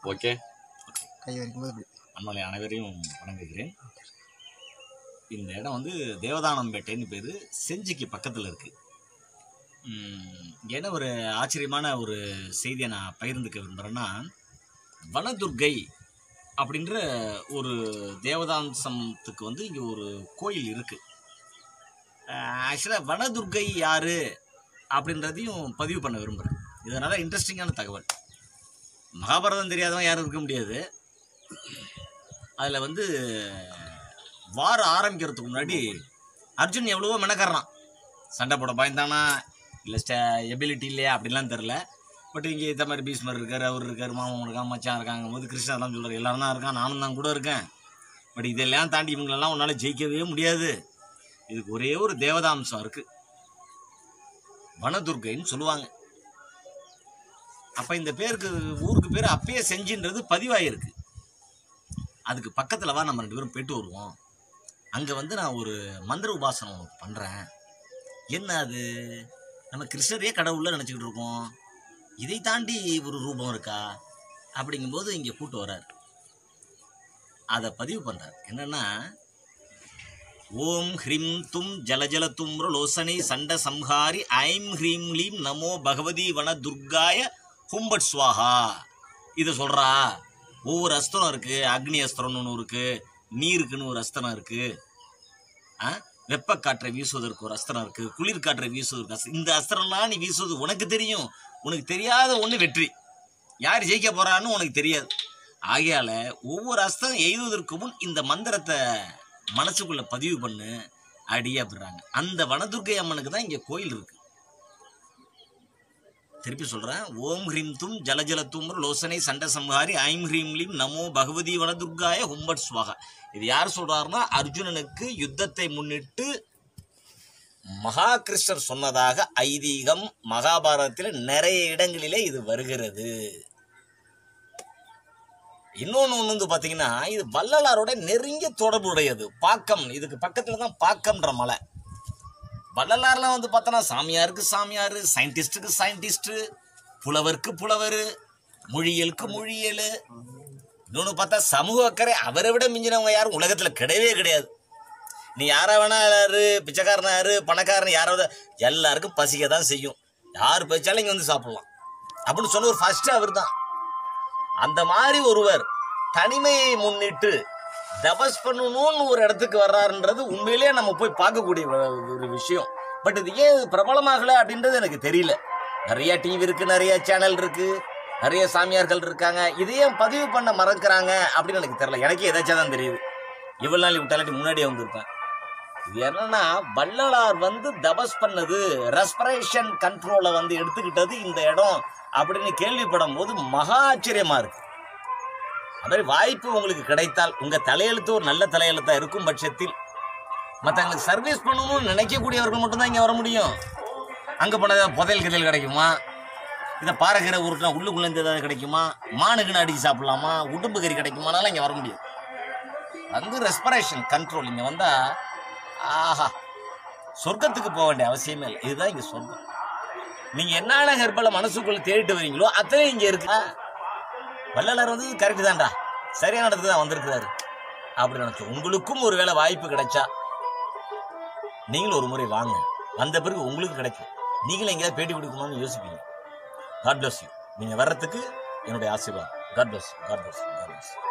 Okay. கை வரைக்கும்போது நம்மளை அனைவரையும் வணங்குகிறேன். இந்த இடம் வந்து தேவதானம்பேட்டைன்னு பேர், செஞ்சிக்கு பக்கத்தில் இருக்குது. என்ன ஒரு ஆச்சரியமான ஒரு செய்தியை நான் பகிர்ந்துக்க விரும்புகிறேன்னா, வனதுர்கை அப்படின்ற ஒரு தேவதாம்சத்துக்கு வந்து இங்கே ஒரு கோயில் இருக்குது. ஆக்சுவலாக வனதுர்கை யார் அப்படின்றதையும் பதிவு பண்ண விரும்புகிறேன். இதனால் இன்ட்ரெஸ்டிங்கான தகவல். மகாபாரதம் தெரியாதவன் யாரும் இருக்க முடியாது. அதில் வந்து வாரம் ஆரம்பிக்கிறதுக்கு முன்னாடி அர்ஜுன் எவ்வளவோ மெனக்கறான். சண்டை போட பயந்தானா இல்லை எபிலிட்டி இல்லையா அப்படின்லாம் தெரில. பட் இங்கே இந்த மாதிரி பீஸ்மர் இருக்கார், அவர் இருக்கார், மாமன் இருக்கான், மச்சான் இருக்காங்க போது கிருஷ்ணர் தான் சொல்கிறார். எல்லோரும் தான் இருக்கான், நானும் தான் கூட இருக்கேன். பட் இதெல்லாம் தாண்டி இவங்களெல்லாம் உன்னால் ஜெயிக்கவே முடியாது. இதுக்கு ஒரே ஒரு தேவதாம்சம் இருக்குது, வனதுர்கைன்னு சொல்லுவாங்க. அப்போ இந்த பேருக்கு ஊருக்கு பேர் அப்பயே செஞ்சுன்றது பதிவாயிருக்கு. அதுக்கு பக்கத்தில் வா, நம்ம 2 பேரும் போய்ட்டு வருவோம். அங்கே வந்து நான் ஒரு மந்திர உபாசனம் பண்ணுறேன். என்ன அது, நம்ம கிருஷ்ணரே கடவுளில் நினச்சிக்கிட்டு இருக்கோம், இதை தாண்டி ஒரு ரூபம் இருக்கா அப்படிங்கும்போது இங்கே கூட்டு வர்றார். அதை பதிவு பண்ணுறார். என்னென்னா, ஓம் ஹ்ரீம் தும் ஜலஜல தும்ர லோசனை சண்ட சம்ஹாரி ஐம் ஹ்ரீம் லீம் நமோ பகவதி வன துர்காய ஹும்பட் ஸ்வாஹா. இதை சொல்கிறா. ஒவ்வொரு அஸ்திரம் இருக்குது. அக்னி அஸ்திரம்னு ஒன்று இருக்குது, நீருக்குன்னு ஒரு அஸ்திரம் இருக்குது, வெப்பக்காற்றை வீசுவதற்கு ஒரு அஸ்திரம் இருக்குது, குளிர்காற்றை வீசுவதற்கு அஸ்திரம். இந்த அஸ்திரம்லாம் நீ வீசுவது உனக்கு தெரியும். உனக்கு தெரியாத ஒன்று வெற்றி. யார் ஜெயிக்க போகிறான்னு உனக்கு தெரியாது. ஆகையால் ஒவ்வொரு அஸ்திரம் எய்துவதற்கு முன் இந்த மந்திரத்தை மனசுக்குள்ளே பதிவு பண்ணு அடி அப்படிறாங்க. அந்த வனதுர்கை அம்மனுக்கு தான் இங்கே கோயில் இருக்குது. திருப்பி சொல்கிறேன். ஓம் ஹ்ரீம் தும் ஜலஜல தும் லோசனை சண்ட சம்ஹாரி ஐம் ஹ்ரீம் லீம் நமோ பகவதி வனதுர்காய ஹும்பட் ஸ்வாகா. இது யார் சொல்கிறாருன்னா, அர்ஜுனனுக்கு யுத்தத்தை முன்னிட்டு மகாகிருஷ்ணர் சொன்னதாக ஐதீகம். மகாபாரதத்தில் நிறைய இடங்களிலே இது வருகிறது. இன்னொன்று வந்து பார்த்தீங்கன்னா, இது வள்ளலாரோட நெருங்கிய தொடர்புடையது. பாக்கம், இதுக்கு பக்கத்தில் தான் பாக்கம்ன்ற மலை. வள்ளலார்லாம் வந்து பார்த்தோன்னா சாமியாருக்கு சாமியார், சயின்டிஸ்ட்டுக்கு சயின்டிஸ்ட்டு, புலவருக்கு புலவர், மொழியலுக்கு மொழியல். இன்னொன்று பார்த்தா சமூக அக்கறை அவரை விட மிஞ்சினவங்க யாரும் உலகத்தில் கிடையவே கிடையாது. நீ யாரை வேணா யாரு, பிச்சைக்காரனா யாரு, பணக்காரன் யாராவது, எல்லாருக்கும் பசிக்க தான் செய்யும். யார் பேச்சாலும் இங்கே வந்து சாப்பிட்லாம் அப்படின்னு சொன்ன ஒரு ஃபர்ஸ்ட்டு அவர் தான். அந்த மாதிரி ஒருவர் தனிமையை முன்னிட்டு தபஸ் பண்ணணும்னு ஒரு இடத்துக்கு வர்றாருன்றது உண்மையிலேயே நம்ம போய் பார்க்கக்கூடிய ஒரு விஷயம். பட் இது ஏன் பிரபலமாகலை அப்படின்றது எனக்கு தெரியல. நிறைய டிவி இருக்குது, நிறைய சேனல் இருக்குது, நிறைய சாமியார்கள் இருக்காங்க. இதையும் பதிவு பண்ண மறக்கிறாங்க அப்படின்னு எனக்கு தெரியல. எனக்கே ஏதாச்சும் தான் தெரியுது. இவ்வளோ நாள் விட்டாலாட்டி முன்னாடியே வந்திருப்பேன். இது என்னன்னா, வள்ளலார் வந்து தபஸ் பண்ணது, ரெஸ்பிரேஷன் கண்ட்ரோலை வந்து எடுத்துக்கிட்டது இந்த இடம் அப்படின்னு கேள்விப்படும் போது மகா ஆச்சரியமாக இருக்குது. அது வாய்ப்பு உங்களுக்கு கிடைத்தால், உங்கள் தலையெழுத்து ஒரு நல்ல தலையெழுத்தாக இருக்கும் பட்சத்தில் மற்றவங்களுக்கு சர்வீஸ் பண்ணணும்னு நினைக்கக்கூடியவர்கள் மட்டும்தான் இங்கே வர முடியும். அங்கே போனால் புதையல் கதையில் கிடைக்குமா, இதை பாறைக்கரை ஊருக்குனா உள்ளுக்குள்ளேருந்து ஏதாவது கிடைக்குமா, மானுக்குன்னு அடிச்சு சாப்பிட்லாமா, உடும்பு கறி கிடைக்குமானாலும் இங்கே வர முடியும். வந்து ரெஸ்பிரேஷன் கண்ட்ரோல் இங்கே வந்தால் ஆஹா, சொர்க்கத்துக்கு போக வேண்டிய அவசியமே இல்லை. இதுதான் இங்கே சொர்க்கம். நீங்கள் என்னென்ன ஹெர்பலை மனசுக்குள்ளே தேடிட்டு வரீங்களோ அத்தனை இங்கே இருக்கு. வள்ளலார் வந்து கரெக்டு தான்டா, சரியான இடத்துக்கு தான் வந்திருக்கிறாரு அப்படி நினச்சோம். உங்களுக்கும் ஒரு வேளை வாய்ப்பு கிடைச்சா நீங்களும் ஒரு முறை வாங்க. வந்த பிறகு உங்களுக்கு கிடைக்கும். நீங்களும் எங்கேயாவது பேட்டி கொடுக்கணும்னு யோசிப்பீங்க. God bless you. நீங்கள் வர்றதுக்கு என்னுடைய ஆசீர்வாதம். God bless you. God bless you. God bless you.